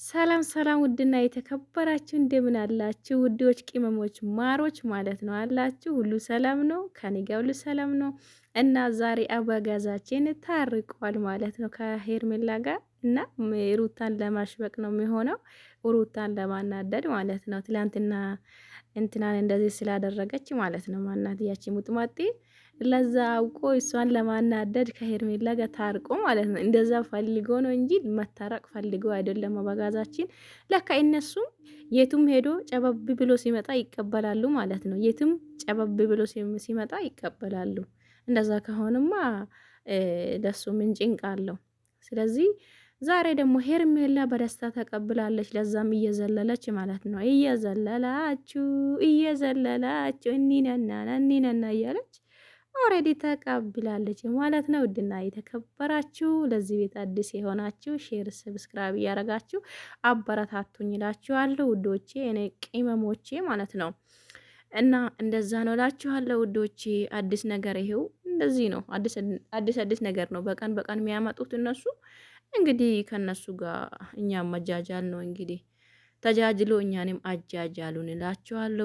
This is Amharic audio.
ሰላም ሰላም፣ ውድና የተከበራችሁ እንደምን አላችሁ? ውዶች ቅመሞች ማሮች ማለት ነው አላችሁ። ሁሉ ሰላም ነው ከኔ ጋር ሁሉ ሰላም ነው። እና ዛሬ አበጋዛችን ታርቋል ማለት ነው ከሄርሜላ ጋር እና ሩታን ለማሽበቅ ነው የሚሆነው፣ ሩታን ለማናደድ ማለት ነው። ትላንትና እንትናን እንደዚህ ስላደረገች ማለት ነው ማናት ያቺ ሙጥማጤ ለዛ አውቆ እሷን ለማናደድ ከሄርሜላ ጋር ታርቆ ማለት ነው። እንደዛ ፈልጎ ነው እንጂ መታረቅ ፈልጎ አይደለም። አበጋዛችን ለካ እነሱም የቱም ሄዶ ጨበብ ብሎ ሲመጣ ይቀበላሉ ማለት ነው። የቱም ጨበብ ብሎ ሲመጣ ይቀበላሉ። እንደዛ ከሆንማ ለሱ ምን ጭንቅ አለው? ስለዚህ ዛሬ ደግሞ ሄርሜላ በደስታ ተቀብላለች። ለዛም እየዘለለች ማለት ነው። እየዘለላችሁ እኒነና እያለች ኦሬዲ ተቀብላለች ማለት ነው። ውድና የተከበራችሁ ለዚህ ቤት አዲስ የሆናችሁ ሼር፣ ሰብስክራይብ እያረጋችሁ አበረታቱኝ እላችኋለሁ ውዶቼ፣ እኔ ቅመሞቼ ማለት ነው። እና እንደዛ ነው እላችኋለሁ ውዶቼ። አዲስ ነገር ይሄው እንደዚህ ነው። አዲስ ነገር ነው በቀን በቀን የሚያመጡት እነሱ። እንግዲህ ከነሱ ጋር እኛም መጃጃል ነው እንግዲህ። ተጃጅሎ እኛንም አጃጃሉን እላችኋለሁ።